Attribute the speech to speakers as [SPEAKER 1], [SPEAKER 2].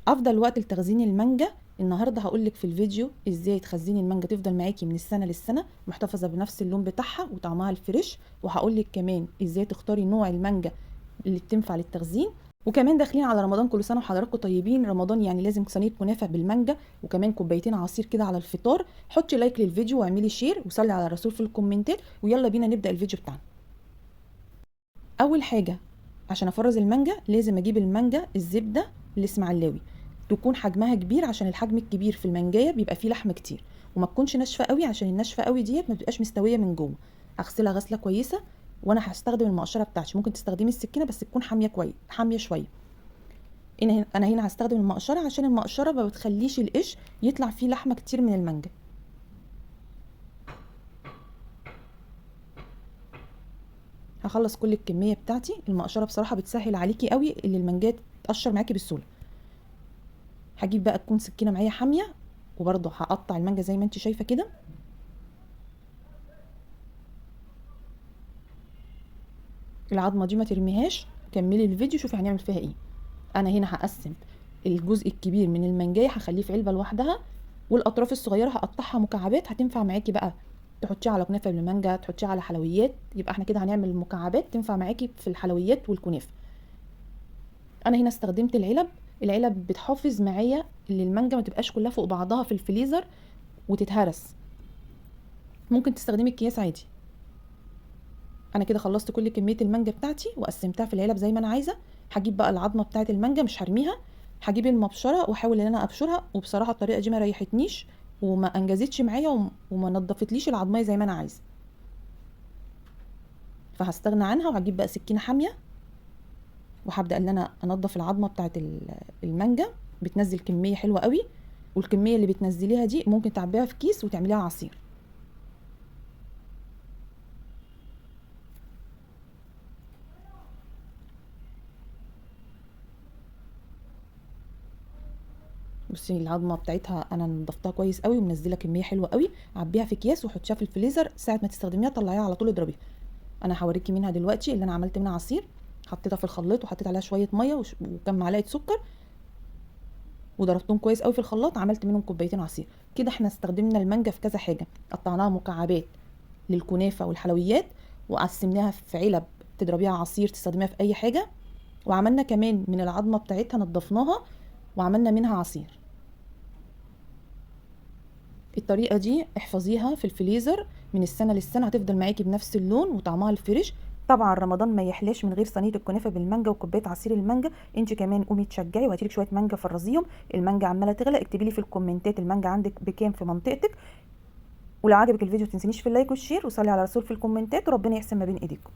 [SPEAKER 1] افضل وقت لتخزين المانجا النهارده هقولك في الفيديو ازاي تخزني المانجا تفضل معاكي من السنه للسنه محتفظه بنفس اللون بتاعها وطعمها الفريش، وهقولك كمان ازاي تختاري نوع المانجا اللي بتنفع للتخزين. وكمان داخلين على رمضان، كل سنه وحضراتكم طيبين. رمضان يعني لازم صينيه كنافه بالمانجا وكمان كوبايتين عصير كده على الفطار. حطي لايك للفيديو واعملي شير وصلي على الرسول في الكومنتات، ويلا بينا نبدا الفيديو بتاعنا. اول حاجه عشان افرز المانجا لازم اجيب المانجا الزبده الاسماعيلاوي، تكون حجمها كبير عشان الحجم الكبير في المانجايه بيبقى فيه لحم كتير، وما تكونش ناشفه قوي عشان الناشفه قوي ديت ما بتبقاش مستويه من جوه. هغسلها غسله كويسه، وانا هستخدم المقشره بتاعتي، ممكن تستخدمي السكينه بس تكون حاميه كويس، حاميه شويه. انا هنا هستخدم المقشره عشان المقشره ما بتخليش القش يطلع فيه لحمه كتير من المانجا. هخلص كل الكميه بتاعتي. المقشره بصراحه بتسهل عليكي قوي اللي المانجا تقشر معاكي بسهوله. هجيب بقى تكون سكينه معايا حاميه، وبرضه هقطع المانجا زي ما انت شايفه كده. العظمه دي ما ترميهاش، كملي الفيديو شوفي هنعمل فيها ايه. انا هنا هقسم الجزء الكبير من المانجايه هخليه في علبه لوحدها، والاطراف الصغيره هقطعها مكعبات هتنفع معاكي بقى تحطيها على كنافه بالمانجا، تحطيها على حلويات. يبقى احنا كده هنعمل مكعبات تنفع معاكي في الحلويات والكنافه. انا هنا استخدمت العلب بتحافظ معايا ان المانجا ما تبقاش كلها فوق بعضها في الفريزر وتتهرس. ممكن تستخدمي اكياس عادي. انا كده خلصت كل كميه المانجا بتاعتي وقسمتها في العلب زي ما انا عايزه. هجيب بقى العظمه بتاعه المانجا مش هرميها، هجيب المبشره واحاول ان انا ابشرها، وبصراحه الطريقه دي ما ريحتنيش وما انجزتش معايا وما نضفتليش العظميه زي ما انا عايزه، فهستغنى عنها. وهجيب بقى سكينه حاميه وهبدا ان انا انضف العظمه بتاعه المانجا. بتنزل كميه حلوه قوي، والكميه اللي بتنزليها دي ممكن تعبيها في كيس وتعمليها عصير. بصي العظمه بتاعتها انا نضفتها كويس قوي ومنزله كميه حلوه قوي. عبيها في اكياس وحطيها في الفريزر، ساعه ما تستخدميها طلعيها على طول اضربيها. انا هوريكي منها دلوقتي اللي انا عملت منها عصير. حطيتها في الخلاط وحطيت عليها شويه ميه وكم معلقه سكر، وضربتهم كويس قوي في الخلاط، عملت منهم كوبايتين عصير. كده احنا استخدمنا المانجا في كذا حاجه، قطعناها مكعبات للكنافه والحلويات، وقسمناها في علب تضربيها عصير تستخدميها في اي حاجه، وعملنا كمان من العظمه بتاعتها نضفناها وعملنا منها عصير. الطريقه دي احفظيها في الفريزر من السنه للسنه، هتفضل معاكي بنفس اللون وطعمها الفريش. طبعا رمضان ما يحلاش من غير صينيه الكنافه بالمانجا وكوبايه عصير المانجا. انت كمان قومي تشجعي وهاتيلك شويه مانجا فرزيهم. المانجا عماله تغلى، اكتبي لي في الكومنتات المانجا عندك بكام في منطقتك. ولو عجبك الفيديو تنسينيش في اللايك والشير، وصلي على الرسول في الكومنتات، وربنا يحسن ما بين ايديكم.